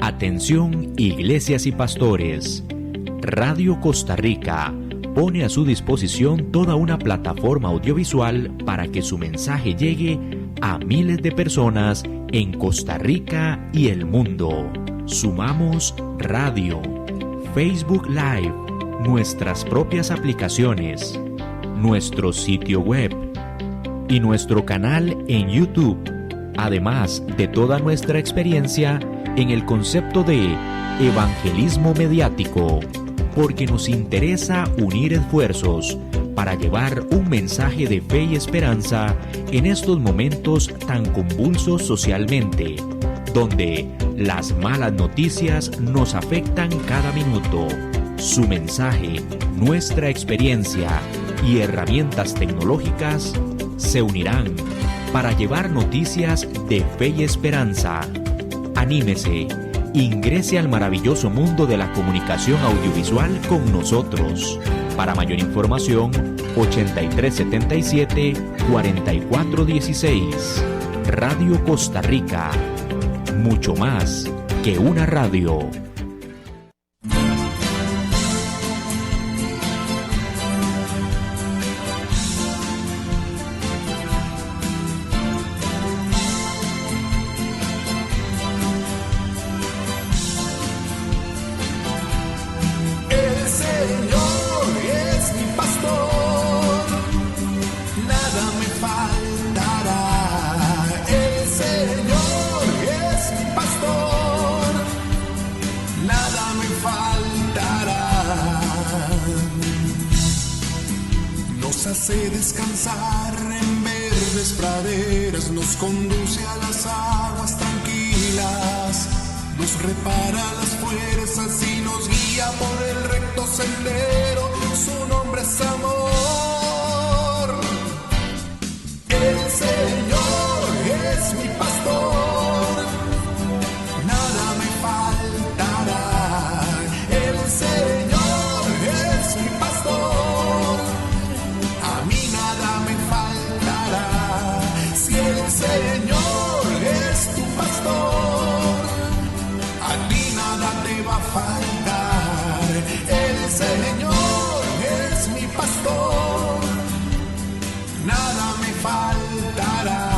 Atención, iglesias y pastores. Radio Costa Rica pone a su disposición toda una plataforma audiovisual para que su mensaje llegue a miles de personas en Costa Rica y el mundo. Sumamos radio, Facebook Live, nuestras propias aplicaciones, nuestro sitio web y nuestro canal en YouTube, además de toda nuestra experiencia en el concepto de evangelismo mediático, porque nos interesa unir esfuerzos para llevar un mensaje de fe y esperanza en estos momentos tan convulsos socialmente, donde las malas noticias nos afectan cada minuto. Su mensaje, nuestra experiencia y herramientas tecnológicas se unirán para llevar noticias de fe y esperanza. Anímese, ingrese al maravilloso mundo de la comunicación audiovisual con nosotros. Para mayor información, 8377-4416. Radio Costa Rica. Mucho más que una radio. Hace descansar en verdes praderas, nos conduce a las aguas tranquilas, nos repara las fuerzas y nos guía por el recto sendero, su nombre es amor. El Señor es mi pastor, nada me faltará. El Señor es mi pastor, Señor es tu pastor, a ti nada te va a faltar. El Señor es mi pastor, nada me faltará.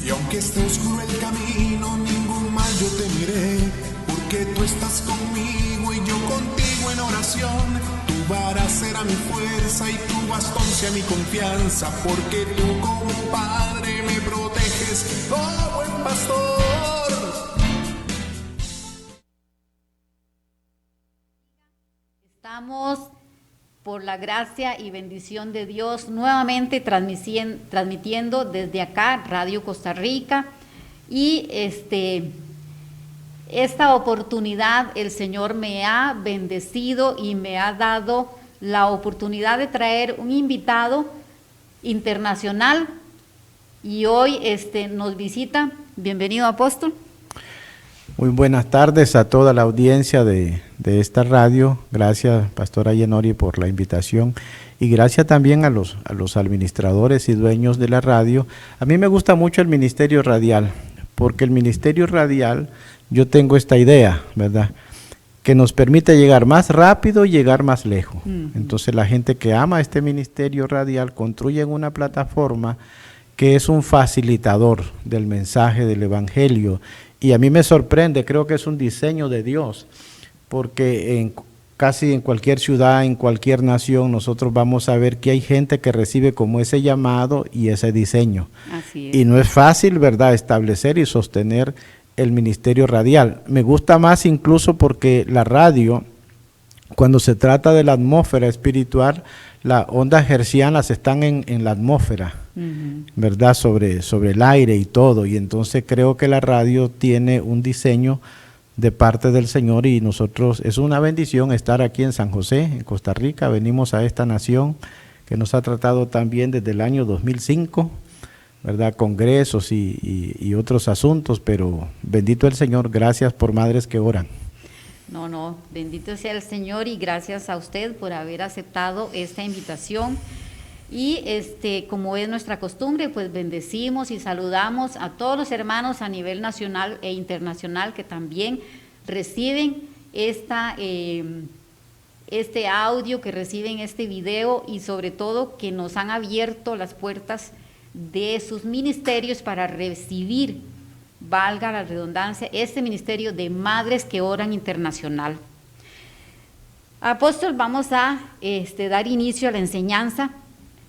Y aunque esté oscuro el camino, ningún mal yo temeré, porque tú estás conmigo y yo contigo en oración. Tu vara será mi fuerza y tu bastón sea mi confianza, porque tú como Padre me proteges, oh buen pastor. Estamos, por la gracia y bendición de Dios, nuevamente transmitiendo desde acá, Radio Costa Rica, y esta oportunidad el Señor me ha bendecido y me ha dado la oportunidad de traer un invitado internacional, y hoy nos visita. Bienvenido, apóstol. Muy buenas tardes a toda la audiencia de esta radio. Gracias, pastora Yenori, por la invitación, y gracias también a los administradores y dueños de la radio. A mí me gusta mucho el ministerio radial, porque el ministerio radial, yo tengo esta idea, ¿verdad?, que nos permite llegar más rápido y llegar más lejos. Entonces la gente que ama este ministerio radial construye una plataforma que es un facilitador del mensaje del evangelio, y a mí me sorprende, creo que es un diseño de Dios, porque casi en cualquier ciudad, en cualquier nación, nosotros vamos a ver que hay gente que recibe como ese llamado y ese diseño. Así es. Y no es fácil, ¿verdad?, establecer y sostener el ministerio radial. Me gusta más incluso porque la radio, cuando se trata de la atmósfera espiritual, las ondas hercianas están en la atmósfera, ¿verdad?, sobre el aire y todo, y entonces creo que la radio tiene un diseño de parte del Señor, y nosotros, es una bendición estar aquí en San José, en Costa Rica. Venimos a esta nación que nos ha tratado también desde el año 2005, ¿verdad?, congresos y otros asuntos, pero bendito el Señor. Gracias por Madres que Oran. No, bendito sea el Señor, y gracias a usted por haber aceptado esta invitación. Y como es nuestra costumbre, pues bendecimos y saludamos a todos los hermanos a nivel nacional e internacional que también reciben este audio, que reciben este video y sobre todo que nos han abierto las puertas de sus ministerios para recibir, valga la redundancia, este ministerio de Madres que Oran Internacional. Apóstol, vamos a dar inicio a la enseñanza.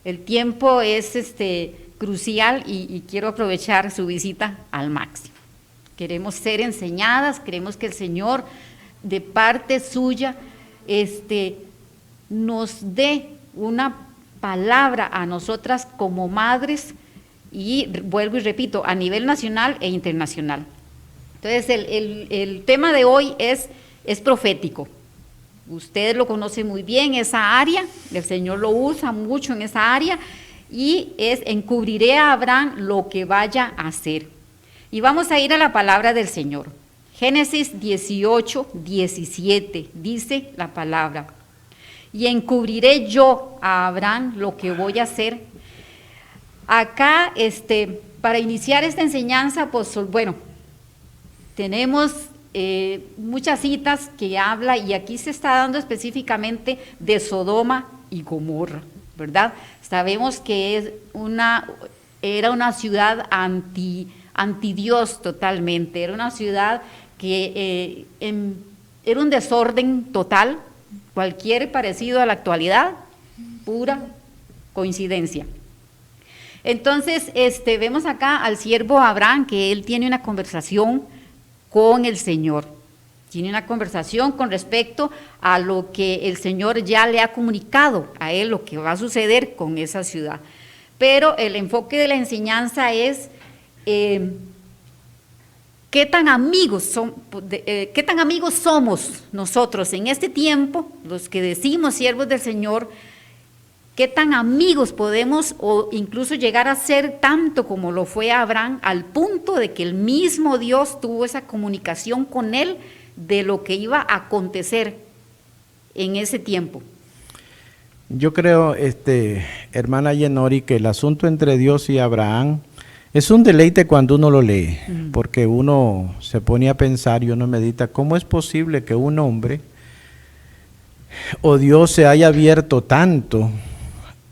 El tiempo es crucial y quiero aprovechar su visita al máximo. Queremos ser enseñadas, queremos que el Señor, de parte suya, nos dé una palabra a nosotras como madres, y vuelvo y repito, a nivel nacional e internacional. Entonces, el tema de hoy es profético. Usted lo conoce muy bien, esa área, el Señor lo usa mucho en esa área, y es: encubriré a Abraham lo que vaya a hacer. Y vamos a ir a la palabra del Señor. Génesis 18, 17, dice la palabra: y encubriré yo a Abraham lo que voy a hacer. Acá, para iniciar esta enseñanza, pues bueno, tenemos muchas citas que habla, y aquí se está dando específicamente de Sodoma y Gomorra, ¿verdad? Sabemos que era una ciudad anti Dios totalmente, era una ciudad que era un desorden total, cualquier parecido a la actualidad, pura coincidencia. Entonces, vemos acá al siervo Abraham, que él tiene una conversación con el Señor. Tiene una conversación con respecto a lo que el Señor ya le ha comunicado a él, lo que va a suceder con esa ciudad. Pero el enfoque de la enseñanza es qué tan amigos somos nosotros en este tiempo, los que decimos siervos del Señor. ¿Qué tan amigos podemos o incluso llegar a ser tanto como lo fue Abraham, al punto de que el mismo Dios tuvo esa comunicación con él de lo que iba a acontecer en ese tiempo? Yo creo, hermana Yenori, que el asunto entre Dios y Abraham es un deleite cuando uno lo lee, porque uno se pone a pensar y uno medita, ¿cómo es posible que un hombre o Dios se haya abierto tanto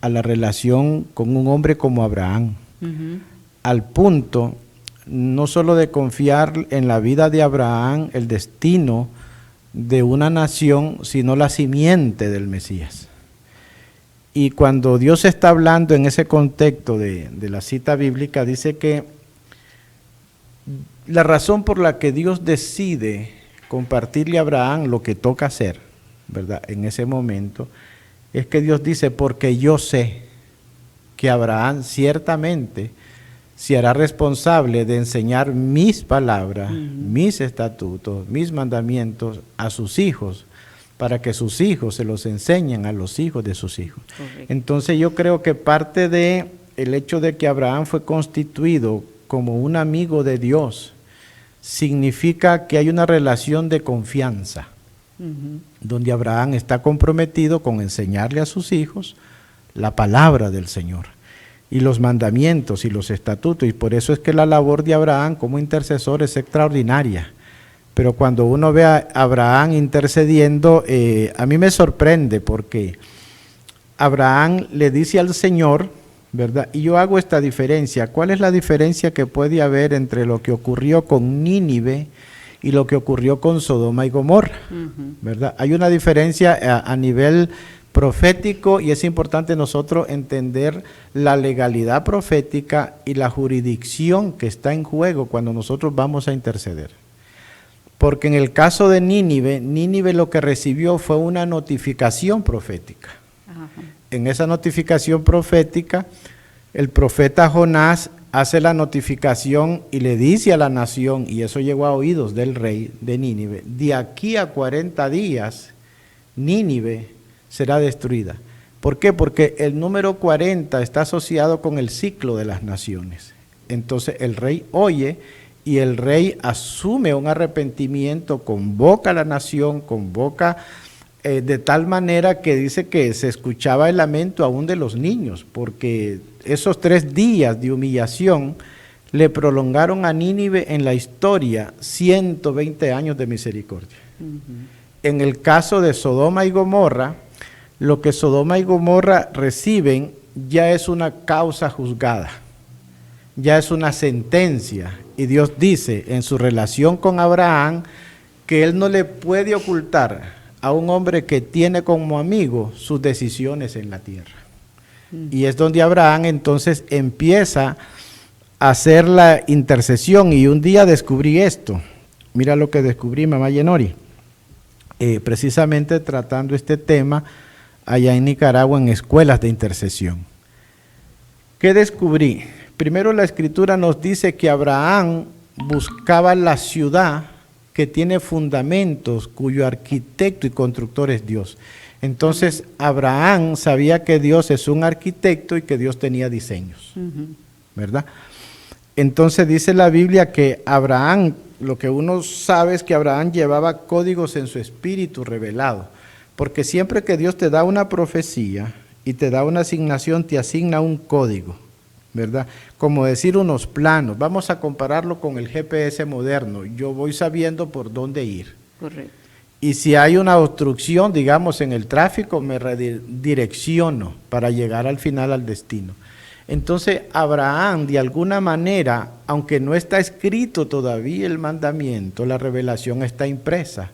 a la relación con un hombre como Abraham, al punto no solo de confiar en la vida de Abraham, el destino de una nación, sino la simiente del Mesías? Y cuando Dios está hablando en ese contexto de la cita bíblica, dice que la razón por la que Dios decide compartirle a Abraham lo que toca hacer, ¿verdad?, en ese momento, es que Dios dice: porque yo sé que Abraham ciertamente se hará responsable de enseñar mis palabras, mis estatutos, mis mandamientos a sus hijos, para que sus hijos se los enseñen a los hijos de sus hijos. Correcto. Entonces yo creo que parte de el hecho de que Abraham fue constituido como un amigo de Dios significa que hay una relación de confianza, donde Abraham está comprometido con enseñarle a sus hijos la palabra del Señor y los mandamientos y los estatutos, y por eso es que la labor de Abraham como intercesor es extraordinaria. Pero cuando uno ve a Abraham intercediendo, a mí me sorprende, porque Abraham le dice al Señor, ¿verdad? Y yo hago esta diferencia. ¿Cuál es la diferencia que puede haber entre lo que ocurrió con Nínive y lo que ocurrió con Sodoma y Gomorra? ¿Verdad? Hay una diferencia a nivel profético, y es importante nosotros entender la legalidad profética y la jurisdicción que está en juego cuando nosotros vamos a interceder. Porque en el caso de Nínive lo que recibió fue una notificación profética. En esa notificación profética, el profeta Jonás hace la notificación y le dice a la nación, y eso llegó a oídos del rey de Nínive: de aquí a 40 días Nínive será destruida. ¿Por qué? Porque el número 40 está asociado con el ciclo de las naciones. Entonces el rey oye, y el rey asume un arrepentimiento, convoca a la nación, convoca de tal manera que dice que se escuchaba el lamento aún de los niños, porque esos 3 días de humillación le prolongaron a Nínive en la historia 120 años de misericordia. En el caso de Sodoma y Gomorra, lo que Sodoma y Gomorra reciben ya es una causa juzgada, ya es una sentencia, y Dios dice en su relación con Abraham que Él no le puede ocultar a un hombre que tiene como amigo sus decisiones en la tierra. Y es donde Abraham entonces empieza a hacer la intercesión, y un día descubrí esto. Mira lo que descubrí, mamá Yenori, precisamente tratando este tema allá en Nicaragua en escuelas de intercesión. ¿Qué descubrí? Primero, la Escritura nos dice que Abraham buscaba la ciudad que tiene fundamentos, cuyo arquitecto y constructor es Dios. Entonces, Abraham sabía que Dios es un arquitecto y que Dios tenía diseños, ¿verdad? Entonces dice la Biblia que Abraham, lo que uno sabe es que Abraham llevaba códigos en su espíritu revelado, porque siempre que Dios te da una profecía y te da una asignación, te asigna un código, ¿verdad? Como decir unos planos. Vamos a compararlo con el GPS moderno. Yo voy sabiendo por dónde ir. Correcto. Y si hay una obstrucción, digamos, en el tráfico, me redirecciono para llegar al final al destino. Entonces, Abraham, de alguna manera, aunque no está escrito todavía el mandamiento, la revelación está impresa.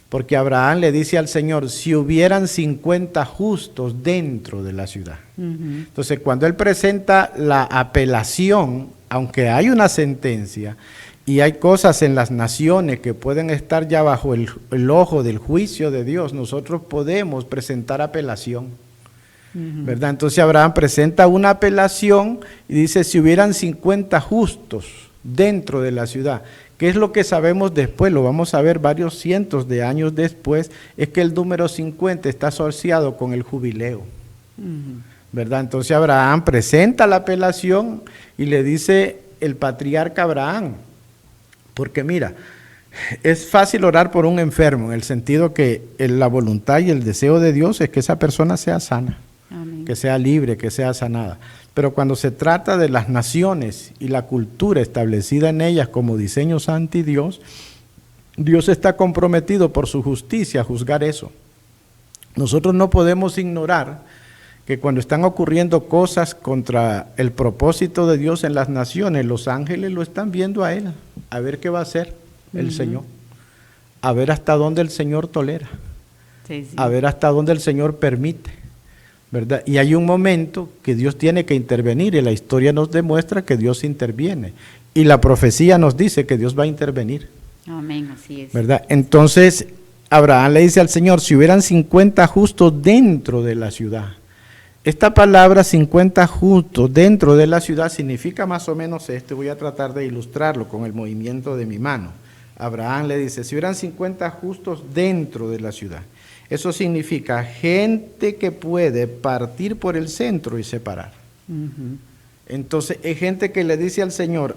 Porque Abraham le dice al Señor, si hubieran 50 justos dentro de la ciudad. Entonces, cuando él presenta la apelación, aunque hay una sentencia, y hay cosas en las naciones que pueden estar ya bajo el ojo del juicio de Dios, nosotros podemos presentar apelación, ¿verdad? Entonces Abraham presenta una apelación y dice, si hubieran 50 justos dentro de la ciudad. ¿Qué es lo que sabemos después? Lo vamos a ver varios cientos de años después, es que el número 50 está asociado con el jubileo, ¿verdad? Entonces Abraham presenta la apelación y le dice el patriarca Abraham, porque mira, es fácil orar por un enfermo, en el sentido que la voluntad y el deseo de Dios es que esa persona sea sana, amén, que sea libre, que sea sanada. Pero cuando se trata de las naciones y la cultura establecida en ellas como diseños anti Dios, Dios está comprometido por su justicia a juzgar eso. Nosotros no podemos ignorar que cuando están ocurriendo cosas contra el propósito de Dios en las naciones, los ángeles lo están viendo a Él, a ver qué va a hacer el Señor, a ver hasta dónde el Señor tolera, a ver hasta dónde el Señor permite, ¿verdad? Y hay un momento que Dios tiene que intervenir, y la historia nos demuestra que Dios interviene, y la profecía nos dice que Dios va a intervenir. Amén, así es. ¿Verdad? Entonces, Abraham le dice al Señor, si hubieran 50 justos dentro de la ciudad. Esta palabra 50 justos dentro de la ciudad significa más o menos esto. Voy a tratar de ilustrarlo con el movimiento de mi mano. Abraham le dice, si hubieran 50 justos dentro de la ciudad. Eso significa gente que puede partir por el centro y separar. Entonces, es gente que le dice al Señor,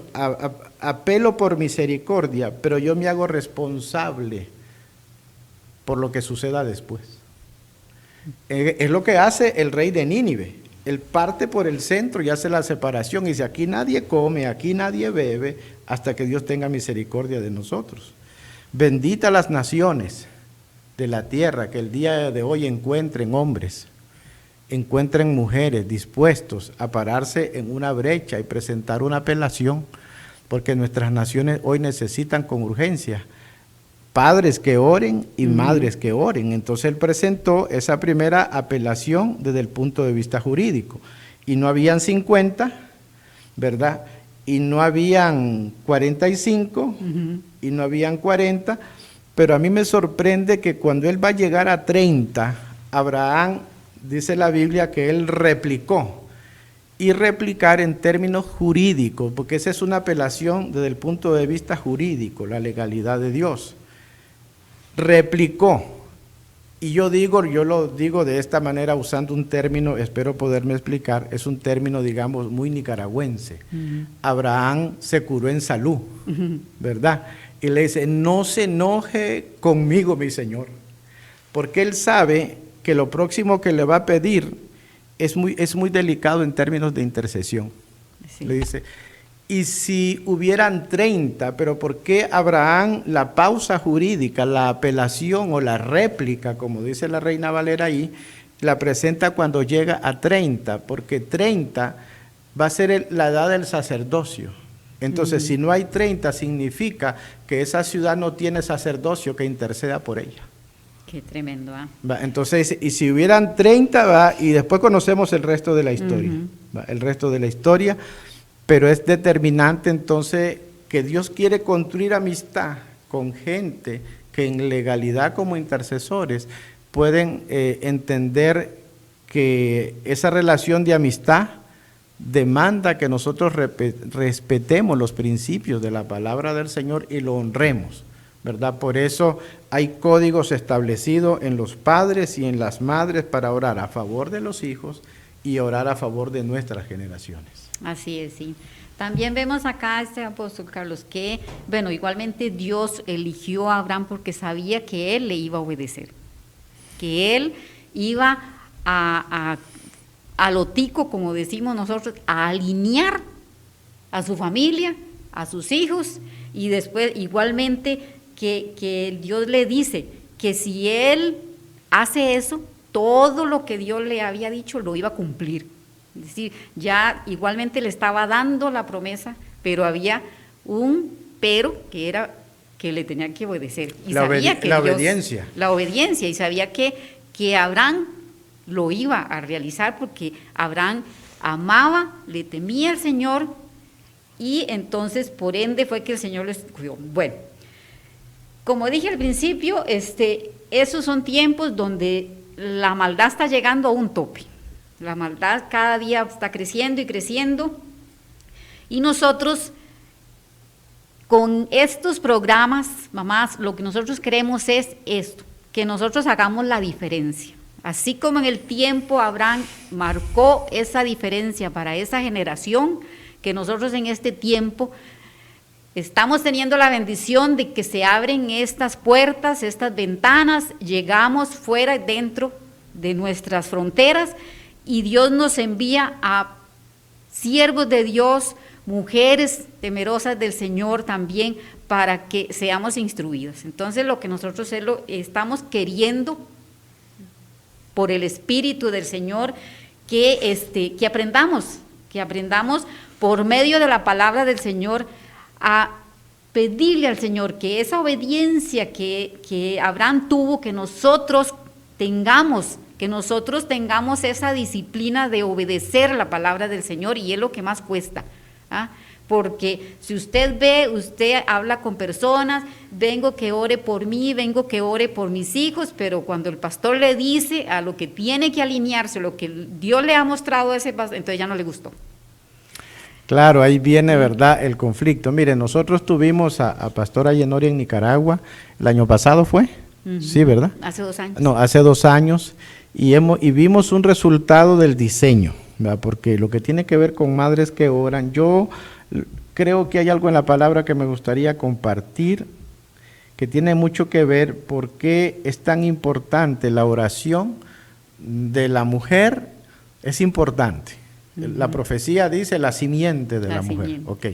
apelo por misericordia, pero yo me hago responsable por lo que suceda después. Es lo que hace el rey de Nínive. Él parte por el centro y hace la separación y dice, aquí nadie come, aquí nadie bebe, hasta que Dios tenga misericordia de nosotros. Bendita las naciones de la tierra que el día de hoy encuentren hombres, encuentren mujeres dispuestos a pararse en una brecha y presentar una apelación, porque nuestras naciones hoy necesitan con urgencia padres que oren y madres que oren. Entonces él presentó esa primera apelación desde el punto de vista jurídico, y no habían 50, ¿verdad? Y no habían 45, y no habían 40, pero a mí me sorprende que cuando él va a llegar a 30, Abraham, dice la Biblia, que él replicó, y replicar en términos jurídicos, porque esa es una apelación desde el punto de vista jurídico, la legalidad de Dios. Replicó, y yo lo digo de esta manera usando un término, espero poderme explicar, es un término, digamos, muy nicaragüense. Abraham se curó en salud, ¿verdad? Y le dice, no se enoje conmigo, mi Señor, porque él sabe que lo próximo que le va a pedir es muy delicado en términos de intercesión. Sí. Le dice, y si hubieran 30, pero ¿por qué Abraham la pausa jurídica, la apelación o la réplica, como dice la Reina Valera ahí, la presenta cuando llega a 30? Porque 30 va a ser la edad del sacerdocio. Entonces, si no hay 30, significa que esa ciudad no tiene sacerdocio que interceda por ella. Qué tremendo, ¿ah? Entonces, y si hubieran 30, y después conocemos el resto de la historia, el resto de la historia, pero es determinante entonces que Dios quiere construir amistad con gente que en legalidad como intercesores pueden entender que esa relación de amistad demanda que nosotros respetemos los principios de la palabra del Señor y lo honremos, ¿verdad? Por eso hay códigos establecidos en los padres y en las madres para orar a favor de los hijos y orar a favor de nuestras generaciones. Así es, sí. También vemos acá, apóstol Carlos, que, bueno, igualmente Dios eligió a Abraham porque sabía que él le iba a obedecer, que él iba a lo tico, como decimos nosotros, a alinear a su familia, a sus hijos, y después igualmente que Dios le dice que si él hace eso, todo lo que Dios le había dicho lo iba a cumplir. Es decir, ya igualmente le estaba dando la promesa, pero había un pero que era que le tenía que obedecer. Y La obediencia. La obediencia, y sabía que Abraham lo iba a realizar porque Abraham amaba, le temía al Señor, y entonces por ende fue que el Señor lo escogió. Bueno, como dije al principio, esos son tiempos donde la maldad está llegando a un tope. La maldad cada día está creciendo y creciendo, y nosotros con estos programas, mamás, lo que nosotros queremos es esto, que nosotros hagamos la diferencia. Así como en el tiempo Abraham marcó esa diferencia para esa generación, que nosotros en este tiempo estamos teniendo la bendición de que se abren estas puertas, estas ventanas, llegamos fuera y dentro de nuestras fronteras, y Dios nos envía a siervos de Dios, mujeres temerosas del Señor también, para que seamos instruidas. Entonces lo que nosotros estamos queriendo por el Espíritu del Señor, que aprendamos por medio de la palabra del Señor a pedirle al Señor que esa obediencia que Abraham tuvo, que nosotros tengamos esa disciplina de obedecer la palabra del Señor, y es lo que más cuesta, ¿ah? Porque si usted habla con personas, vengo que ore por mí, vengo que ore por mis hijos, pero cuando el pastor le dice a lo que tiene que alinearse, lo que Dios le ha mostrado a ese pastor, entonces ya no le gustó. Claro, ahí viene, ¿verdad?, el conflicto. Mire, nosotros tuvimos a Pastor Ayenori en Nicaragua, el año pasado fue, sí, ¿verdad? Hace 2 años. No, hace 2 años, y vimos un resultado del diseño, ¿verdad? Porque lo que tiene que ver con madres que oran, yo creo que hay algo en la palabra que me gustaría compartir, que tiene mucho que ver por qué es tan importante la oración de la mujer, es importante. La profecía dice la simiente de la mujer, ok,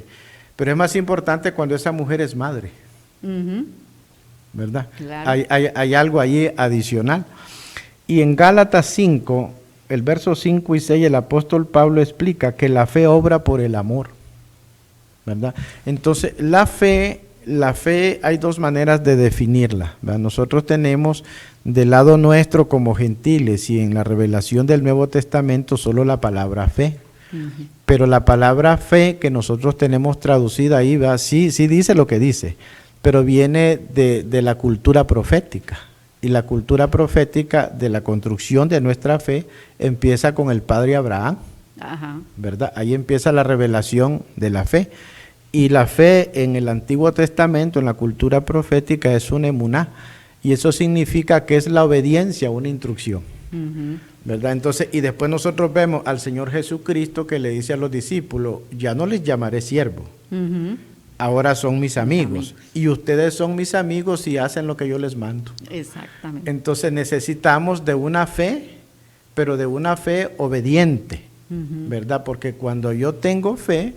pero es más importante cuando esa mujer es madre, ¿verdad? Claro. Hay algo ahí adicional. Y en Gálatas 5, el verso 5 y 6, el apóstol Pablo explica que la fe obra por el amor, ¿verdad? Entonces, la fe hay 2 maneras de definirla, ¿verdad? Nosotros tenemos del lado nuestro como gentiles, y en la revelación del Nuevo Testamento solo la palabra fe. Pero la palabra fe que nosotros tenemos traducida ahí, ¿verdad? Sí dice lo que dice, pero viene de la cultura profética. Y la cultura profética de la construcción de nuestra fe empieza con el padre Abraham, ¿verdad? Ahí empieza la revelación de la fe. Y la fe en el Antiguo Testamento, en la cultura profética, es una emuná. Y eso significa que es la obediencia a una instrucción, ¿verdad? Entonces, y después nosotros vemos al Señor Jesucristo que le dice a los discípulos, ya no les llamaré siervo, ahora son mis amigos. Y ustedes son mis amigos si hacen lo que yo les mando. Exactamente. Entonces necesitamos de una fe, pero de una fe obediente, ¿verdad? Porque cuando yo tengo fe,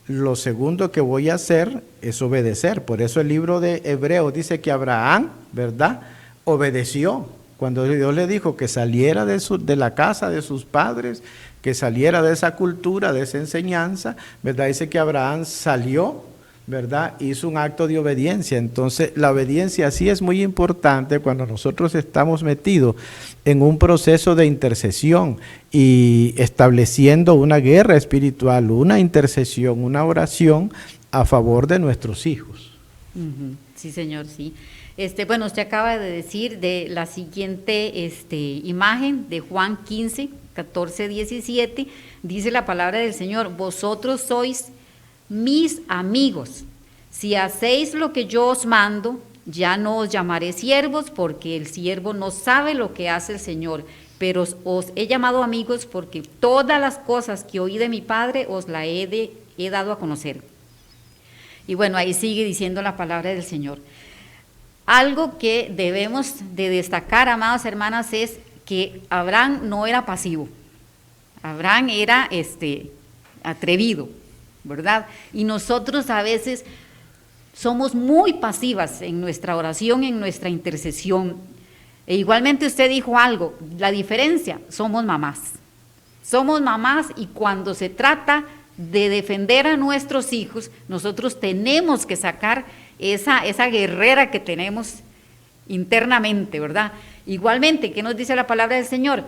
lo segundo que voy a hacer es obedecer. Por eso el libro de Hebreos dice que Abraham, ¿verdad?, obedeció. Cuando Dios le dijo que saliera de la casa de sus padres, que saliera de esa cultura, de esa enseñanza, ¿verdad? Dice que Abraham salió, ¿verdad? Hizo un acto de obediencia. Entonces, la obediencia sí es muy importante cuando nosotros estamos metidos en un proceso de intercesión y estableciendo una guerra espiritual, una intercesión, una oración a favor de nuestros hijos. Sí, señor, sí. Bueno, usted acaba de decir de la siguiente imagen de Juan 15, 14, 17, dice la palabra del Señor: vosotros sois mis amigos, si hacéis lo que yo os mando. Ya no os llamaré siervos, porque el siervo no sabe lo que hace el Señor, pero os he llamado amigos, porque todas las cosas que oí de mi Padre os la he dado a conocer. Y bueno, ahí sigue diciendo la palabra del Señor. Algo que debemos de destacar, amadas hermanas, es que Abraham no era pasivo. Abraham era atrevido, ¿verdad? Y nosotros a veces somos muy pasivas en nuestra oración, en nuestra intercesión. E igualmente usted dijo algo, la diferencia, somos mamás. Somos mamás, y cuando se trata de defender a nuestros hijos, nosotros tenemos que sacar esa guerrera que tenemos internamente, ¿verdad? Igualmente, ¿qué nos dice la palabra del Señor?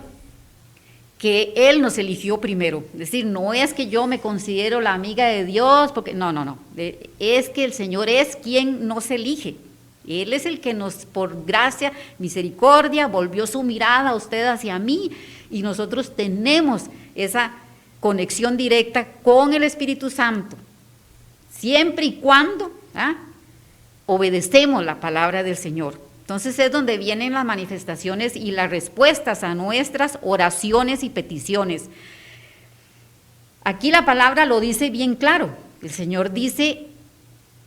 Que Él nos eligió primero. Es decir, no es que yo me considero la amiga de Dios, porque no. Es que el Señor es quien nos elige. Él es el que nos, por gracia, misericordia, volvió su mirada a usted hacia mí, y nosotros tenemos esa conexión directa con el Espíritu Santo, siempre y cuando obedecemos la palabra del Señor. Entonces es donde vienen las manifestaciones y las respuestas a nuestras oraciones y peticiones. Aquí la palabra lo dice bien claro. El Señor dice: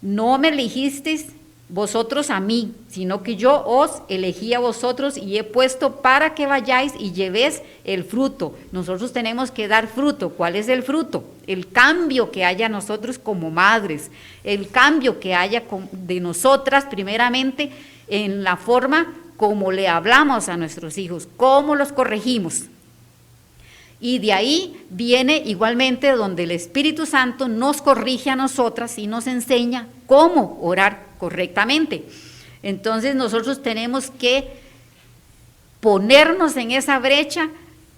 no me elegisteis vosotros a mí, sino que yo os elegí a vosotros y he puesto para que vayáis y llevéis el fruto. Nosotros tenemos que dar fruto. ¿Cuál es el fruto? El cambio que haya nosotros como madres, el cambio que haya de nosotras primeramente en la forma como le hablamos a nuestros hijos, cómo los corregimos. Y de ahí viene igualmente donde el Espíritu Santo nos corrige a nosotras y nos enseña cómo orar correctamente. Entonces nosotros tenemos que ponernos en esa brecha,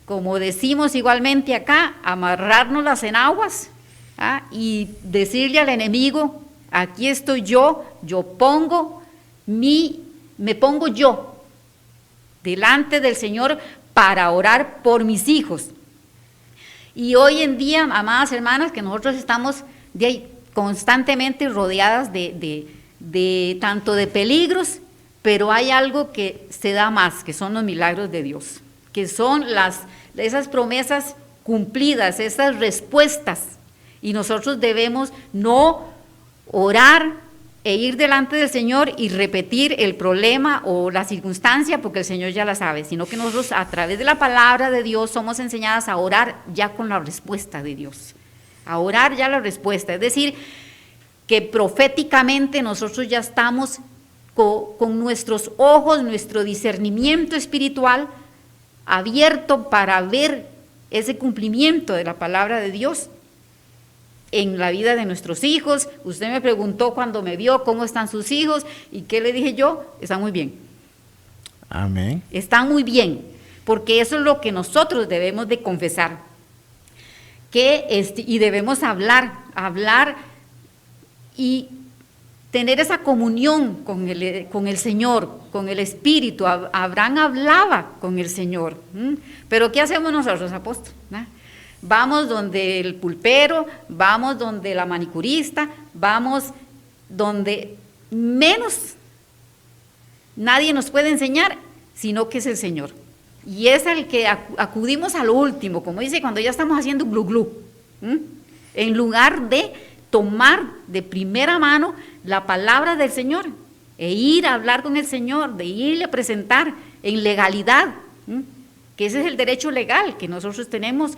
como decimos igualmente acá, amarrárnoslas en aguas, y decirle al enemigo: aquí estoy yo me pongo yo delante del Señor para orar por mis hijos. Y hoy en día, amadas hermanas, que nosotros estamos constantemente rodeadas de tanto de peligros, pero hay algo que se da más, que son los milagros de Dios, que son esas promesas cumplidas, esas respuestas, y nosotros debemos no orar e ir delante del Señor y repetir el problema o la circunstancia porque el Señor ya la sabe, sino que nosotros a través de la palabra de Dios somos enseñadas a orar ya con la respuesta de Dios, a orar ya la respuesta, es decir, que proféticamente nosotros ya estamos con nuestros ojos, nuestro discernimiento espiritual abierto para ver ese cumplimiento de la palabra de Dios en la vida de nuestros hijos. Usted me preguntó cuando me vio cómo están sus hijos, y ¿qué le dije yo? Están muy bien. Amén. Están muy bien, porque eso es lo que nosotros debemos de confesar, y debemos hablar y tener esa comunión con el Señor, con el Espíritu. Abraham hablaba con el Señor. Pero ¿qué hacemos nosotros, apóstol? Vamos donde el pulpero, vamos donde la manicurista, vamos donde menos nadie nos puede enseñar, sino que es el Señor. Y es el que acudimos a lo último, como dice, cuando ya estamos haciendo glu glu, en lugar de tomar de primera mano la palabra del Señor e ir a hablar con el Señor, de irle a presentar en legalidad, que ese es el derecho legal que nosotros tenemos,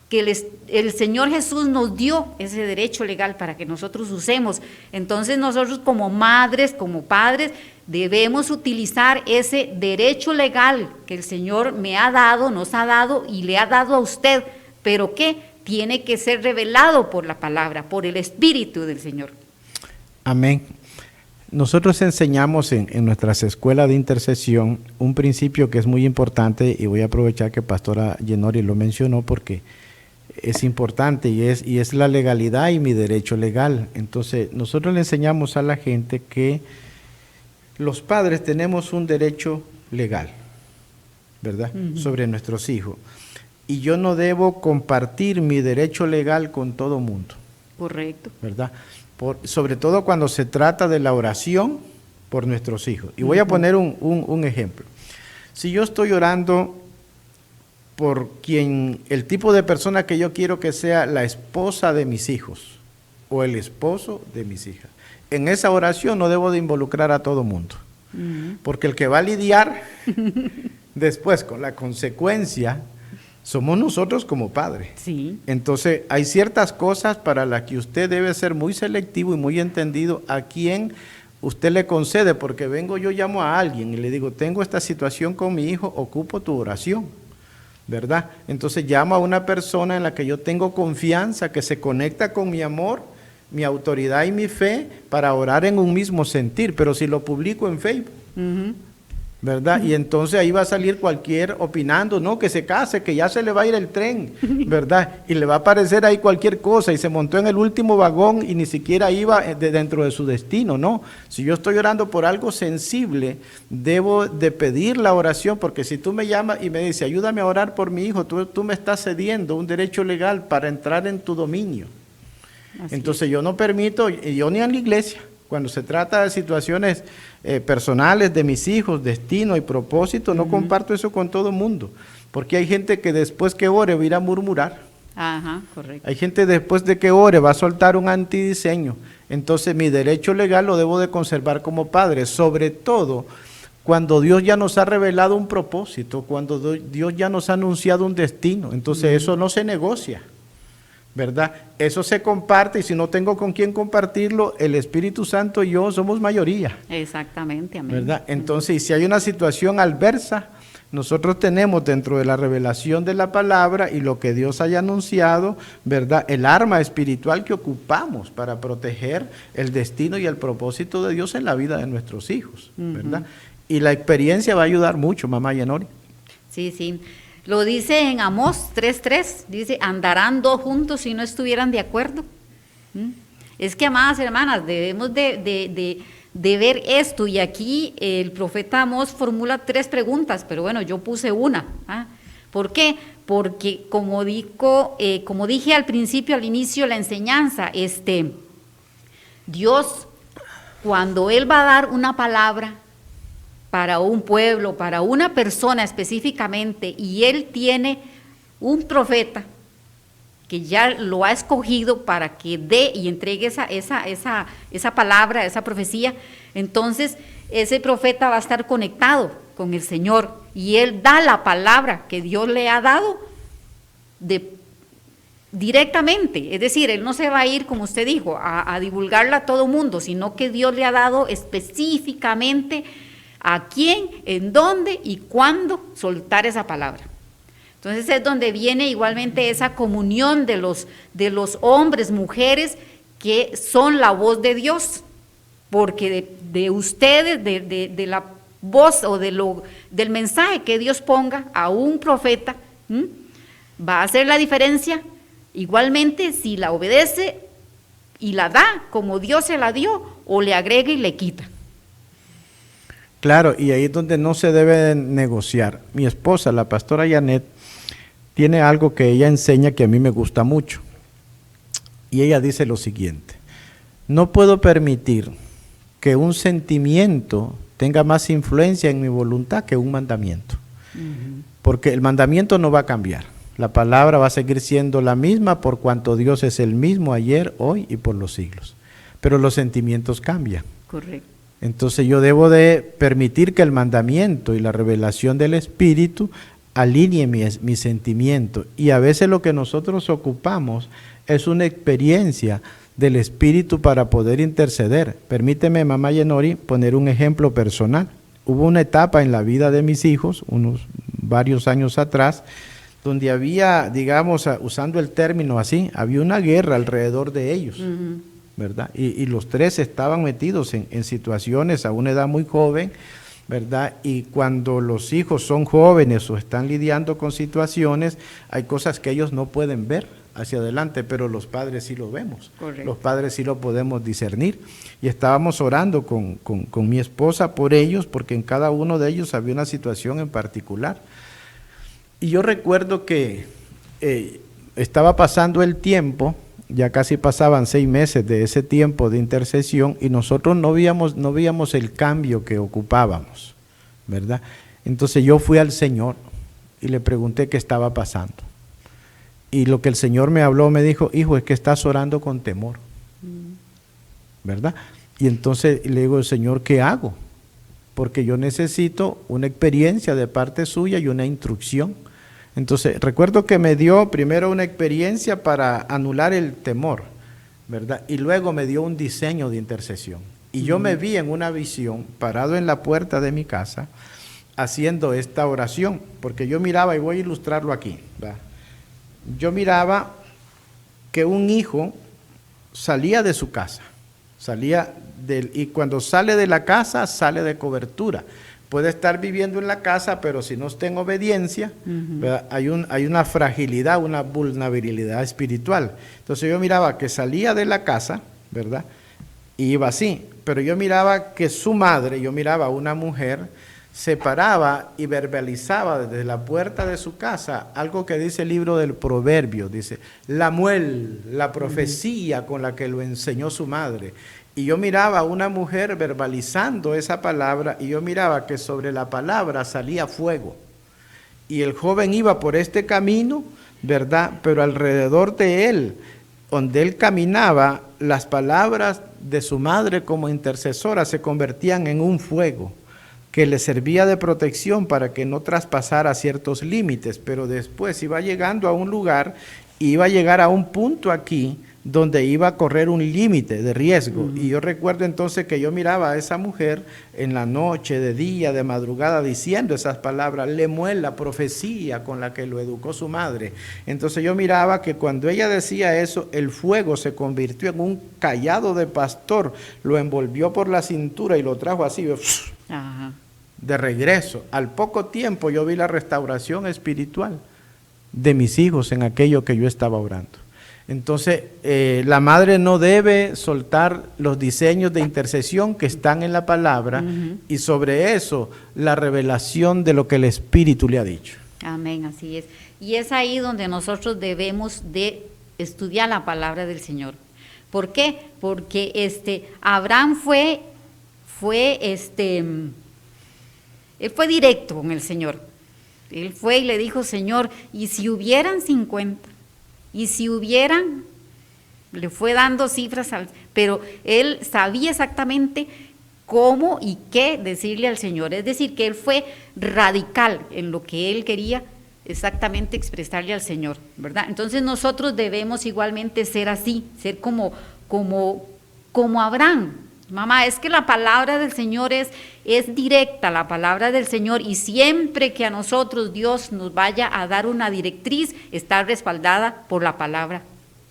que el Señor Jesús nos dio ese derecho legal para que nosotros usemos. Entonces nosotros como madres, como padres, debemos utilizar ese derecho legal que el Señor me ha dado, nos ha dado y le ha dado a usted, pero que tiene que ser revelado por la palabra, por el Espíritu del Señor. Amén. Nosotros enseñamos en nuestras escuelas de intercesión un principio que es muy importante, y voy a aprovechar que Pastora Yenori lo mencionó porque es importante, y es la legalidad y mi derecho legal. Entonces nosotros le enseñamos a la gente que los padres tenemos un derecho legal, ¿verdad? Sobre nuestros hijos, y yo no debo compartir mi derecho legal con todo mundo. Correcto. ¿Verdad? Sobre todo cuando se trata de la oración por nuestros hijos. Y voy a poner un ejemplo. Si yo estoy orando por el tipo de persona que yo quiero que sea la esposa de mis hijos o el esposo de mis hijas, en esa oración no debo de involucrar a todo mundo, porque el que va a lidiar después con la consecuencia somos nosotros como padres. Sí. Entonces hay ciertas cosas para las que usted debe ser muy selectivo y muy entendido a quién usted le concede, porque yo llamo a alguien y le digo, tengo esta situación con mi hijo, ocupo tu oración, ¿verdad? Entonces llamo a una persona en la que yo tengo confianza, que se conecta con mi amor, mi autoridad y mi fe para orar en un mismo sentir. Pero si lo publico en Facebook, ¿verdad? Y entonces ahí va a salir cualquier opinando, no, que se case, que ya se le va a ir el tren, ¿verdad? Y le va a aparecer ahí cualquier cosa y se montó en el último vagón y ni siquiera iba dentro de su destino, ¿no? Si yo estoy orando por algo sensible, debo de pedir la oración, porque si tú me llamas y me dices, ayúdame a orar por mi hijo, tú me estás cediendo un derecho legal para entrar en tu dominio. Entonces yo no permito, yo ni en la iglesia, cuando se trata de situaciones personales de mis hijos, destino y propósito, no comparto eso con todo el mundo, porque hay gente que después que ore va a ir a murmurar. Ajá, correcto. Hay gente después de que ore va a soltar un antidiseño. Entonces mi derecho legal lo debo de conservar como padre, sobre todo cuando Dios ya nos ha revelado un propósito, cuando Dios ya nos ha anunciado un destino. Entonces eso no se negocia, ¿verdad? Eso se comparte, y si no tengo con quién compartirlo, el Espíritu Santo y yo somos mayoría. Exactamente, amén. ¿Verdad? Entonces, y si hay una situación adversa, nosotros tenemos dentro de la revelación de la palabra y lo que Dios haya anunciado, ¿verdad?, el arma espiritual que ocupamos para proteger el destino y el propósito de Dios en la vida de nuestros hijos, ¿verdad? Y la experiencia va a ayudar mucho, mamá Yenori. Sí, sí. Lo dice en Amós 3:3, dice, andarán dos juntos si no estuvieran de acuerdo. Es que, amadas hermanas, debemos de ver esto, y aquí el profeta Amós formula 3 preguntas, pero bueno, yo puse una. ¿Por qué? Porque como dije al principio, al inicio de la enseñanza, Dios, cuando Él va a dar una palabra para un pueblo, para una persona específicamente, y Él tiene un profeta que ya lo ha escogido para que dé y entregue esa palabra, esa profecía, entonces ese profeta va a estar conectado con el Señor, y Él da la palabra que Dios le ha dado directamente, es decir, Él no se va a ir, como usted dijo, a divulgarla a todo mundo, sino que Dios le ha dado específicamente a quién, en dónde y cuándo soltar esa palabra. Entonces es donde viene igualmente esa comunión de los hombres, mujeres, que son la voz de Dios, porque de ustedes, de la voz o del mensaje que Dios ponga a un profeta, va a hacer la diferencia igualmente si la obedece y la da como Dios se la dio, o le agrega y le quita. Claro, y ahí es donde no se debe negociar. Mi esposa, la pastora Janet, tiene algo que ella enseña que a mí me gusta mucho. Y ella dice lo siguiente: no puedo permitir que un sentimiento tenga más influencia en mi voluntad que un mandamiento. Porque el mandamiento no va a cambiar. La palabra va a seguir siendo la misma por cuanto Dios es el mismo ayer, hoy y por los siglos. Pero los sentimientos cambian. Correcto. Entonces yo debo de permitir que el mandamiento y la revelación del Espíritu alinee mi sentimiento. Y a veces lo que nosotros ocupamos es una experiencia del Espíritu para poder interceder. Permíteme, mamá Yenori, poner un ejemplo personal. Hubo una etapa en la vida de mis hijos, unos varios años atrás, donde había, digamos, usando el término así, había una guerra alrededor de ellos, ¿verdad? Y los tres estaban metidos en situaciones a una edad muy joven, ¿verdad? Y cuando los hijos son jóvenes o están lidiando con situaciones, hay cosas que ellos no pueden ver hacia adelante, pero los padres sí lo vemos. Correcto. Los padres sí lo podemos discernir. Y estábamos orando con mi esposa por ellos, porque en cada uno de ellos había una situación en particular. Y yo recuerdo que estaba pasando el tiempo, ya casi pasaban 6 meses de ese tiempo de intercesión, y nosotros no veíamos el cambio que ocupábamos, ¿verdad? Entonces yo fui al Señor y le pregunté qué estaba pasando. Y lo que el Señor me habló, me dijo, hijo, es que estás orando con temor, ¿verdad? Y entonces le digo, Señor, ¿qué hago? Porque yo necesito una experiencia de parte suya y una instrucción. Entonces, recuerdo que me dio primero una experiencia para anular el temor, ¿verdad? Y luego me dio un diseño de intercesión. Y yo me vi en una visión, parado en la puerta de mi casa, haciendo esta oración, porque yo miraba, y voy a ilustrarlo aquí, ¿verdad? Yo miraba que un hijo salía de su casa, y cuando sale de la casa, sale de cobertura. Puede estar viviendo en la casa, pero si no está en obediencia, hay una fragilidad, una vulnerabilidad espiritual. Entonces yo miraba que salía de la casa, ¿verdad? Y iba así, pero yo miraba que su madre, yo miraba a una mujer, se paraba y verbalizaba desde la puerta de su casa algo que dice el libro del Proverbio, dice, la muel, la profecía con la que lo enseñó su madre. Y yo miraba a una mujer verbalizando esa palabra, y yo miraba que sobre la palabra salía fuego. Y el joven iba por este camino, ¿verdad? Pero alrededor de él, donde él caminaba, las palabras de su madre como intercesora se convertían en un fuego que le servía de protección para que no traspasara ciertos límites, pero después iba llegando a un lugar, iba a llegar a un punto aquí donde iba a correr un límite de riesgo. Y yo recuerdo entonces que yo miraba a esa mujer en la noche, de día, de madrugada, diciendo esas palabras, Lemuel, la profecía con la que lo educó su madre. Entonces yo miraba que cuando ella decía eso, el fuego se convirtió en un cayado de pastor, lo envolvió por la cintura y lo trajo así, de regreso. Al poco tiempo yo vi la restauración espiritual de mis hijos en aquello que yo estaba orando. Entonces, la madre no debe soltar los diseños de intercesión que están en la palabra, y sobre eso la revelación de lo que el Espíritu le ha dicho. Amén, así es. Y es ahí donde nosotros debemos de estudiar la palabra del Señor. ¿Por qué? Porque Abraham él fue directo con el Señor. Él fue y le dijo, Señor, ¿y si hubieran 50? Y si hubieran, le fue dando cifras, pero él sabía exactamente cómo y qué decirle al Señor. Es decir, que él fue radical en lo que él quería exactamente expresarle al Señor, ¿verdad? Entonces nosotros debemos igualmente ser así, ser como Abraham. Mamá, es que la palabra del Señor es directa, la palabra del Señor, y siempre que a nosotros Dios nos vaya a dar una directriz, está respaldada por la palabra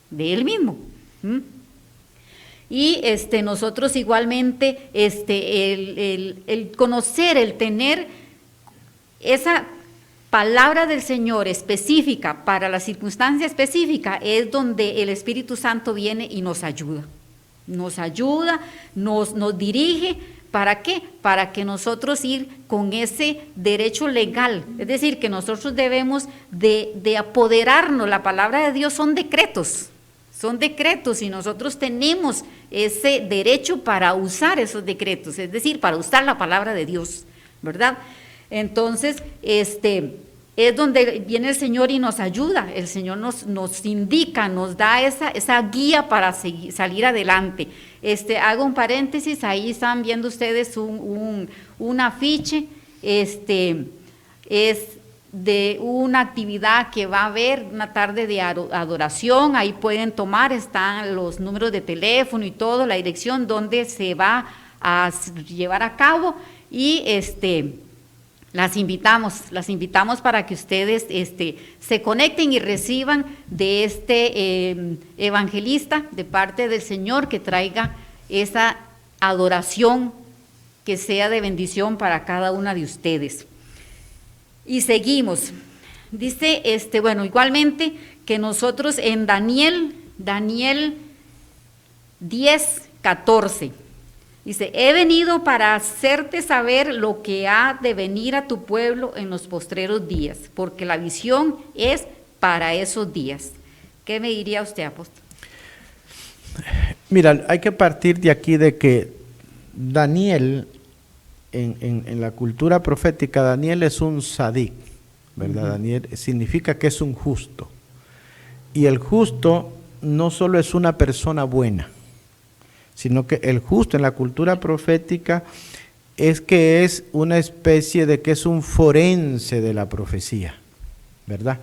de Él mismo. Y nosotros igualmente, el conocer, el tener esa palabra del Señor específica para la circunstancia específica, es donde el Espíritu Santo viene y nos ayuda. Nos dirige, ¿para qué? Para que nosotros ir con ese derecho legal, es decir, que nosotros debemos de apoderarnos. La palabra de Dios son decretos, y nosotros tenemos ese derecho para usar esos decretos, es decir, para usar la palabra de Dios, ¿verdad? Entonces, es donde viene el Señor y nos ayuda. El Señor nos indica, nos da esa guía para salir adelante. Hago un paréntesis, ahí están viendo ustedes un afiche, es de una actividad que va a haber, una tarde de adoración. Ahí pueden tomar, están los números de teléfono y todo, la dirección donde se va a llevar a cabo, y las invitamos para que ustedes se conecten y reciban de evangelista de parte del Señor, que traiga esa adoración que sea de bendición para cada una de ustedes. Y seguimos. Dice, igualmente que nosotros en Daniel 10:14, dice: he venido para hacerte saber lo que ha de venir a tu pueblo en los postreros días, porque la visión es para esos días. ¿Qué me diría usted, apóstol? Mira, hay que partir de aquí de que Daniel, en la cultura profética, Daniel es un sadik, ¿verdad? Daniel significa que es un justo. Y el justo no solo es una persona buena, sino que el justo en la cultura profética es una especie de que es un forense de la profecía, ¿verdad?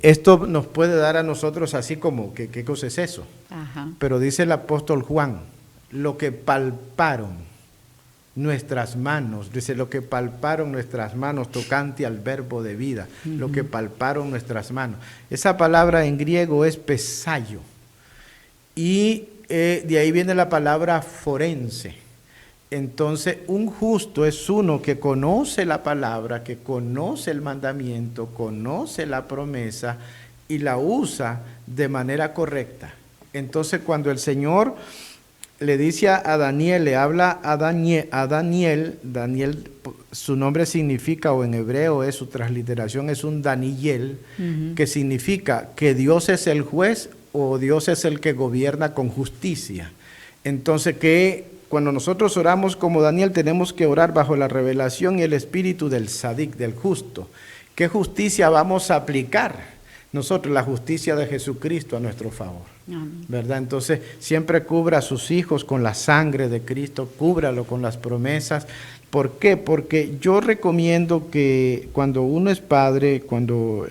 Esto nos puede dar a nosotros así como, ¿qué cosa es eso? Ajá. Pero dice el apóstol Juan, lo que palparon nuestras manos, dice, lo que palparon nuestras manos tocante al verbo de vida, lo que palparon nuestras manos. Esa palabra en griego es pesayo, y de ahí viene la palabra forense. Entonces, un justo es uno que conoce la palabra, que conoce el mandamiento, conoce la promesa y la usa de manera correcta. Entonces, cuando el Señor le dice a Daniel, le habla a Daniel, su nombre significa, o en hebreo su transliteración es un Daniel, que significa que Dios es el juez o Dios es el que gobierna con justicia. Entonces, que cuando nosotros oramos como Daniel, tenemos que orar bajo la revelación y el espíritu del sadik, del justo. ¿Qué justicia vamos a aplicar? Nosotros, la justicia de Jesucristo a nuestro favor, ¿verdad? Entonces, siempre cubra a sus hijos con la sangre de Cristo, cúbralo con las promesas. ¿Por qué? Porque yo recomiendo que cuando uno es padre,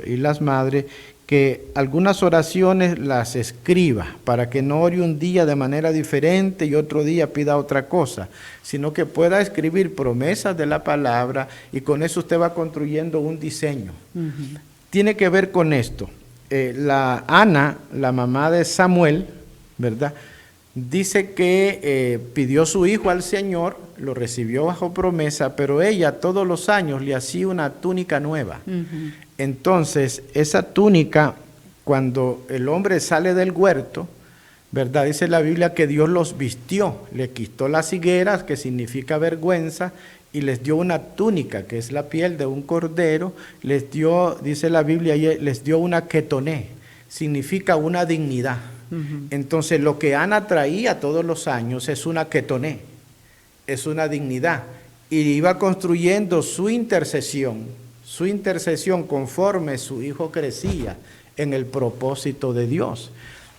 y las madres, que algunas oraciones las escriba, para que no ore un día de manera diferente y otro día pida otra cosa, sino que pueda escribir promesas de la palabra, y con eso usted va construyendo un diseño. Tiene que ver con esto. La Ana, la mamá de Samuel, ¿verdad?, dice que pidió su hijo al Señor, lo recibió bajo promesa, pero ella todos los años le hacía una túnica nueva. Entonces, esa túnica, cuando el hombre sale del huerto, ¿verdad?, dice la Biblia que Dios los vistió, le quitó las higueras, que significa vergüenza, y les dio una túnica, que es la piel de un cordero, les dio, dice la Biblia, les dio una ketoné, significa una dignidad. Entonces, lo que Ana traía todos los años es una ketoné, es una dignidad, y iba construyendo su intercesión conforme su hijo crecía en el propósito de Dios.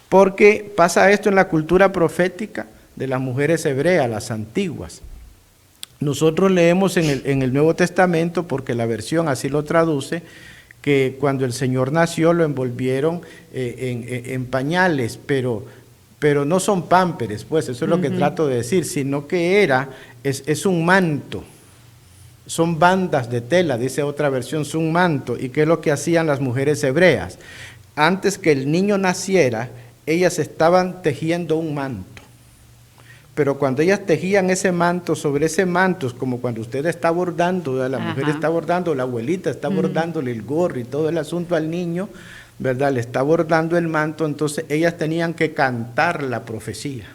Porque pasa esto en la cultura profética de las mujeres hebreas, las antiguas. Nosotros leemos en el Nuevo Testamento, porque la versión así lo traduce, que cuando el Señor nació lo envolvieron en pañales, pero no son pámperes, pues eso es lo que trato de decir, sino que es un manto, son bandas de tela, dice otra versión, es un manto. ¿Y qué es lo que hacían las mujeres hebreas? Antes que el niño naciera, ellas estaban tejiendo un manto. Pero cuando ellas tejían ese manto, sobre ese manto, es como cuando usted está bordando, la mujer está bordando, la abuelita está bordándole el gorro y todo el asunto al niño, ¿verdad? Le está bordando el manto. Entonces ellas tenían que cantar la profecía,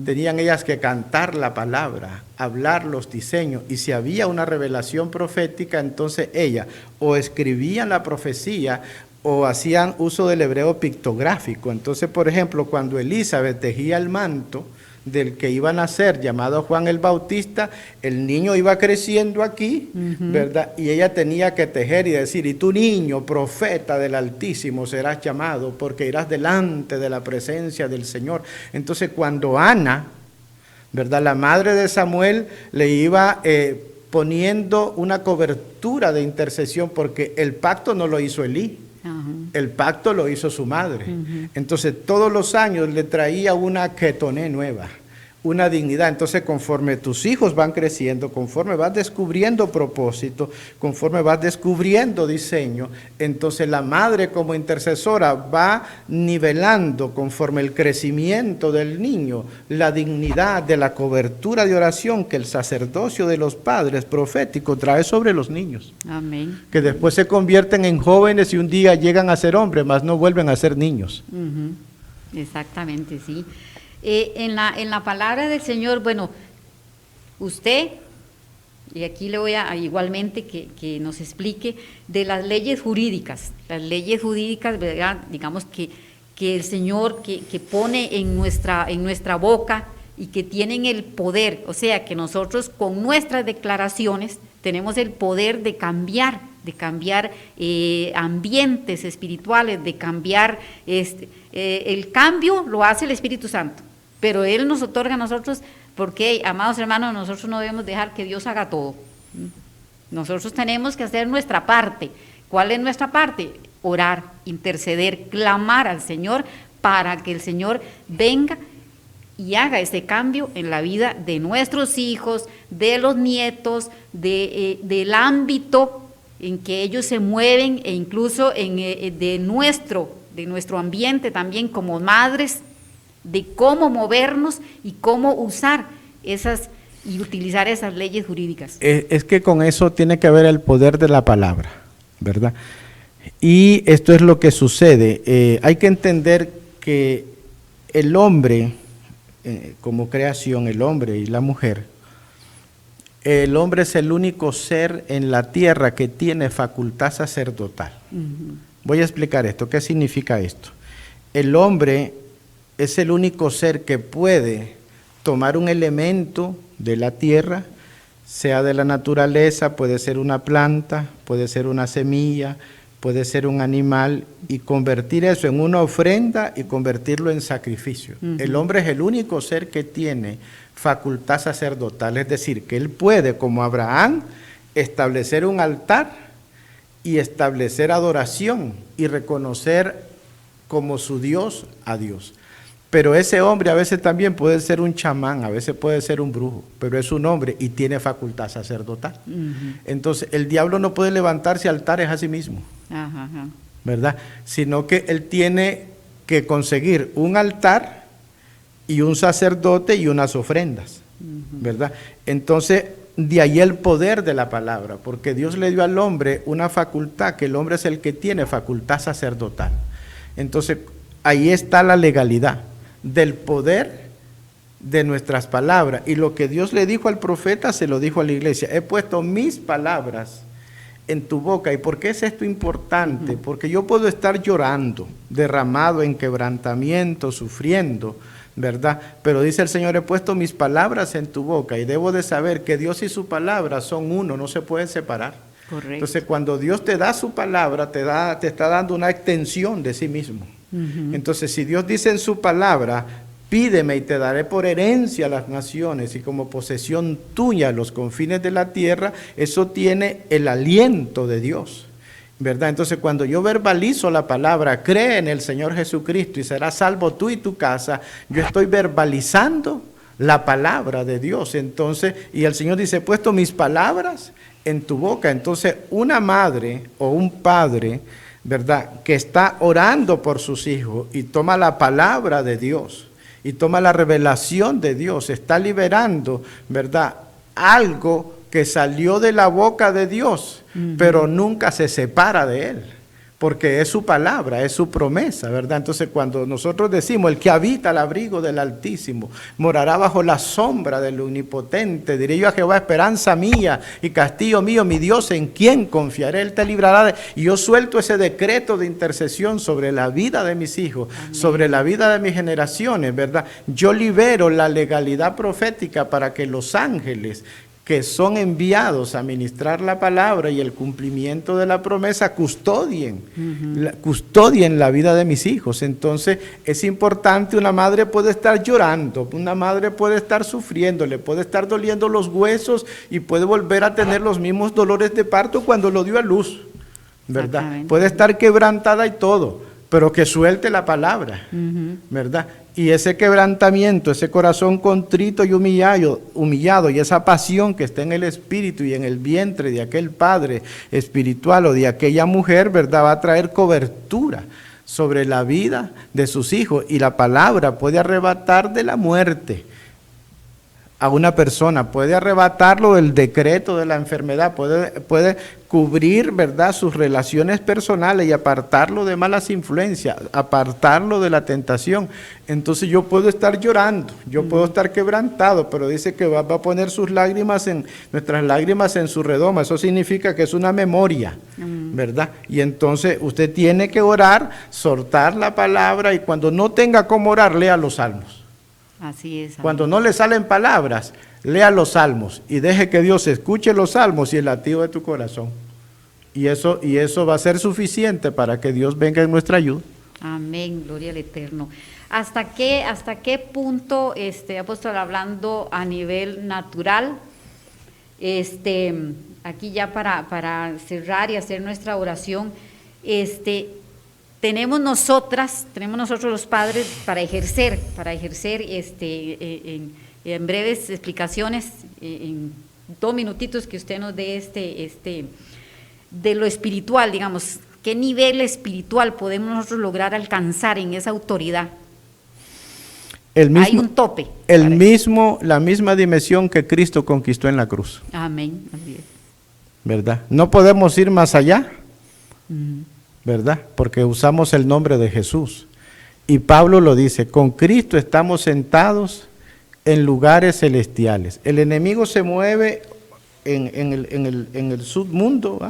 tenían ellas que cantar la palabra, hablar los diseños, y si había una revelación profética, entonces ellas o escribían la profecía o hacían uso del hebreo pictográfico. Entonces, por ejemplo, cuando Elizabeth tejía el manto, del que iba a nacer, llamado Juan el Bautista, el niño iba creciendo aquí, ¿verdad? Y ella tenía que tejer y decir, y tu niño, profeta del Altísimo, serás llamado, porque irás delante de la presencia del Señor. Entonces, cuando Ana, ¿verdad?, la madre de Samuel, le iba poniendo una cobertura de intercesión, porque el pacto no lo hizo Elí, el pacto lo hizo su madre. Entonces todos los años le traía una ketoné nueva, una dignidad. Entonces, conforme tus hijos van creciendo, conforme vas descubriendo propósito, conforme vas descubriendo diseño, entonces la madre como intercesora va nivelando conforme el crecimiento del niño la dignidad de la cobertura de oración que el sacerdocio de los padres proféticos trae sobre los niños. Amén. Que después se convierten en jóvenes y un día llegan a ser hombres, mas no vuelven a ser niños. Exactamente, sí. En la palabra del Señor, bueno, usted, y aquí le voy a igualmente que nos explique de las leyes jurídicas, ¿verdad? Digamos que el Señor que pone en nuestra boca y que tienen el poder, o sea, que nosotros con nuestras declaraciones tenemos el poder de cambiar ambientes espirituales, de cambiar, el cambio lo hace el Espíritu Santo, pero Él nos otorga a nosotros, porque, amados hermanos, nosotros no debemos dejar que Dios haga todo. Nosotros tenemos que hacer nuestra parte. ¿Cuál es nuestra parte? Orar, interceder, clamar al Señor para que el Señor venga y haga ese cambio en la vida de nuestros hijos, de los nietos, del ámbito en que ellos se mueven, e incluso de nuestro ambiente también como madres, de cómo movernos y cómo usar y utilizar esas leyes jurídicas. Es que con eso tiene que ver el poder de la palabra, ¿verdad? Y esto es lo que sucede. Hay que entender que el hombre, como creación, el hombre y la mujer, el hombre es el único ser en la tierra que tiene facultad sacerdotal. Voy a explicar esto. ¿Qué significa esto? El hombre es el único ser que puede tomar un elemento de la tierra, sea de la naturaleza, puede ser una planta, puede ser una semilla, puede ser un animal, y convertir eso en una ofrenda y convertirlo en sacrificio. El hombre es el único ser que tiene facultad sacerdotal, es decir, que él puede, como Abraham, establecer un altar y establecer adoración y reconocer como su Dios a Dios. Pero ese hombre a veces también puede ser un chamán, a veces puede ser un brujo, pero es un hombre y tiene facultad sacerdotal. Entonces, el diablo no puede levantarse altares a sí mismo, ¿verdad? Sino que él tiene que conseguir un altar y un sacerdote y unas ofrendas, ¿verdad? Entonces, de ahí el poder de la palabra, porque Dios le dio al hombre una facultad, que el hombre es el que tiene facultad sacerdotal. Entonces, ahí está la legalidad del poder de nuestras palabras. Y lo que Dios le dijo al profeta, se lo dijo a la iglesia. He puesto mis palabras en tu boca. ¿Y por qué es esto importante? Porque yo puedo estar llorando, derramado en quebrantamiento, sufriendo, ¿verdad? Pero dice el Señor, he puesto mis palabras en tu boca, y debo de saber que Dios y su palabra son uno, no se pueden separar. Correcto. Entonces, cuando Dios te da su palabra, te está dando una extensión de sí mismo. Entonces, si Dios dice en su palabra, pídeme y te daré por herencia a las naciones y como posesión tuya los confines de la tierra, eso tiene el aliento de Dios, ¿verdad? Entonces, cuando yo verbalizo la palabra, cree en el Señor Jesucristo y serás salvo tú y tu casa, yo estoy verbalizando la palabra de Dios. Entonces, y el Señor dice, he puesto mis palabras en tu boca. Entonces, una madre o un padre, ¿verdad?, que está orando por sus hijos y toma la palabra de Dios y toma la revelación de Dios, está liberando, ¿verdad?, algo que salió de la boca de Dios, pero nunca se separa de Él, porque es su palabra, es su promesa, ¿verdad? Entonces cuando nosotros decimos, el que habita al abrigo del Altísimo, morará bajo la sombra del Omnipotente, diré yo a Jehová, esperanza mía y castillo mío, mi Dios, en quien confiaré, Él te librará y yo suelto ese decreto de intercesión sobre la vida de mis hijos, amén, sobre la vida de mis generaciones, ¿verdad? Yo libero la legalidad profética para que los ángeles que son enviados a ministrar la palabra y el cumplimiento de la promesa, custodien la vida de mis hijos. Entonces es importante, una madre puede estar llorando, una madre puede estar sufriendo, le puede estar doliendo los huesos y puede volver a tener los mismos dolores de parto cuando lo dio a luz, ¿verdad? Puede estar quebrantada y todo, pero que suelte la palabra, ¿verdad? Y ese quebrantamiento, ese corazón contrito y humillado, y esa pasión que está en el espíritu y en el vientre de aquel padre espiritual o de aquella mujer, ¿verdad?, va a traer cobertura sobre la vida de sus hijos. Y la palabra puede arrebatar de la muerte a una persona, puede arrebatarlo del decreto de la enfermedad, puede cubrir, ¿verdad?, sus relaciones personales y apartarlo de malas influencias, apartarlo de la tentación. Entonces yo puedo estar llorando, yo puedo estar quebrantado, pero dice que va a poner nuestras lágrimas en su redoma. Eso significa que es una memoria, ¿verdad? Y entonces usted tiene que orar, soltar la palabra, y cuando no tenga cómo orar, lea los salmos. Así es. Cuando no le salen palabras, lea los salmos y deje que Dios escuche los salmos y el latido de tu corazón. Y eso va a ser suficiente para que Dios venga en nuestra ayuda. Amén, gloria al Eterno. ¿Hasta qué punto, apóstol, hablando a nivel natural, aquí ya para cerrar y hacer nuestra oración, tenemos nosotros los padres para ejercer en breves explicaciones, en 2 minutitos que usted nos dé de lo espiritual, digamos, qué nivel espiritual podemos nosotros lograr alcanzar en esa autoridad. Hay un tope. La misma dimensión que Cristo conquistó en la cruz. Amén, así es. ¿Verdad? No podemos ir más allá. ¿Verdad? Porque usamos el nombre de Jesús. Y Pablo lo dice, con Cristo estamos sentados en lugares celestiales. El enemigo se mueve en el submundo,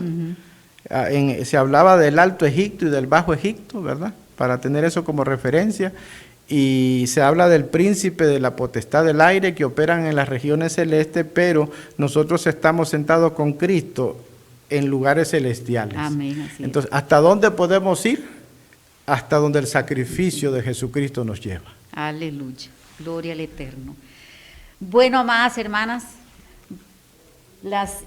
se hablaba del Alto Egipto y del Bajo Egipto, ¿verdad? Para tener eso como referencia. Y se habla del príncipe de la potestad del aire que operan en las regiones celestes, pero nosotros estamos sentados con Cristo en lugares celestiales. Amén, así Entonces, ¿hasta dónde podemos ir? Hasta donde el sacrificio de Jesucristo nos lleva. Aleluya, gloria al Eterno. Bueno, amadas hermanas, las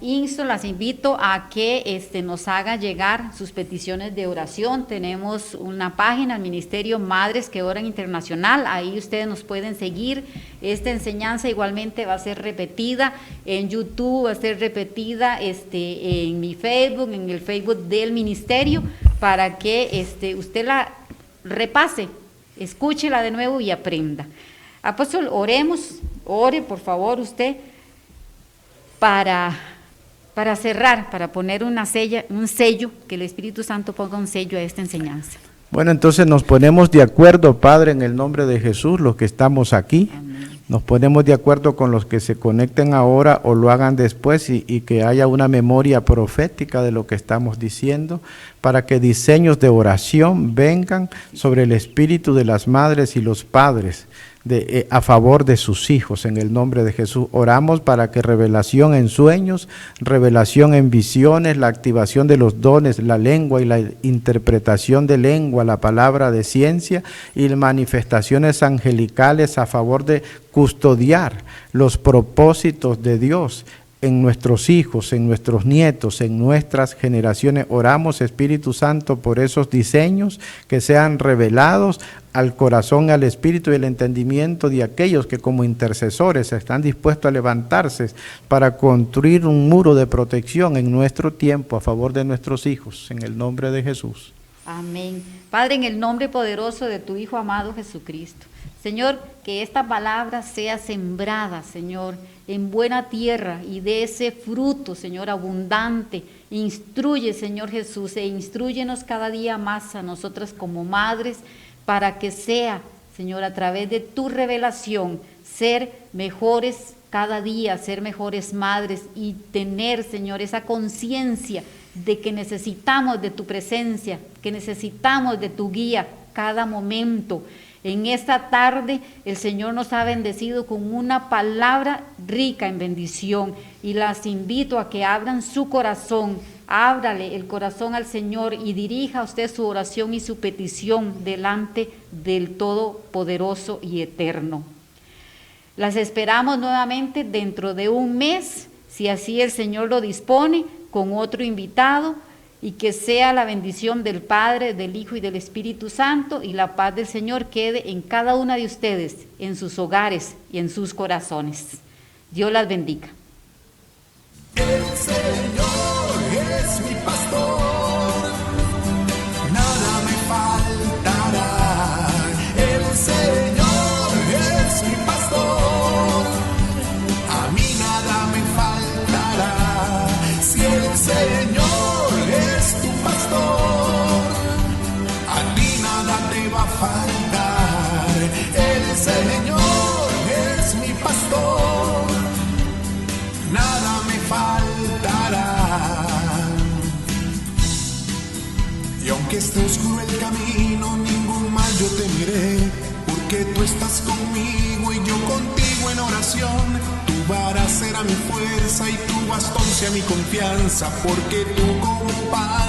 invito a que nos haga llegar sus peticiones de oración. Tenemos una página, el Ministerio Madres que Oran Internacional, ahí ustedes nos pueden seguir. Esta enseñanza igualmente va a ser repetida en YouTube, va a ser repetida en mi Facebook, en el Facebook del ministerio, para que usted la repase, escúchela de nuevo y aprenda. Apóstol, ore por favor usted, para cerrar, para poner un sello, que el Espíritu Santo ponga un sello a esta enseñanza. Bueno, entonces nos ponemos de acuerdo, Padre, en el nombre de Jesús, los que estamos aquí. Amén. Nos ponemos de acuerdo con los que se conecten ahora o lo hagan después y que haya una memoria profética de lo que estamos diciendo, para que diseños de oración vengan sobre el espíritu de las madres y los padres a favor de sus hijos. En el nombre de Jesús oramos para que revelación en sueños, revelación en visiones, la activación de los dones, la lengua y la interpretación de lengua, la palabra de ciencia y manifestaciones angelicales a favor de custodiar los propósitos de Dios en nuestros hijos, en nuestros nietos, en nuestras generaciones. Oramos, Espíritu Santo, por esos diseños que sean revelados al corazón, al espíritu y el entendimiento de aquellos que como intercesores están dispuestos a levantarse para construir un muro de protección en nuestro tiempo a favor de nuestros hijos, en el nombre de Jesús. Amén. Padre, en el nombre poderoso de tu Hijo amado Jesucristo, Señor, que esta palabra sea sembrada, Señor, en buena tierra y dé ese fruto, Señor, abundante. Instruye, Señor Jesús, e instrúyenos cada día más a nosotras como madres, para que sea, Señor, a través de tu revelación, ser mejores cada día, ser mejores madres y tener, Señor, esa conciencia de que necesitamos de tu presencia, que necesitamos de tu guía cada momento. En esta tarde el Señor nos ha bendecido con una palabra rica en bendición y las invito a que abran su corazón, ábrale el corazón al Señor y dirija usted su oración y su petición delante del Todopoderoso y Eterno. Las esperamos nuevamente dentro de un mes, si así el Señor lo dispone, con otro invitado, y que sea la bendición del Padre, del Hijo y del Espíritu Santo, y la paz del Señor quede en cada una de ustedes, en sus hogares y en sus corazones. Dios las bendiga. El Señor es mi pastor, nada me faltará. El Señor es mi pastor, a mí nada me faltará. Si el Señor es tu pastor, a ti nada te va a faltar. El Señor es mi pastor, nada me faltará. Y aunque esté oscuro el camino, ningún mal yo temeré, porque tú estás conmigo y yo contigo en oración. Tu vara será mi fuerza y tu bastón sea mi confianza, porque tú como Padre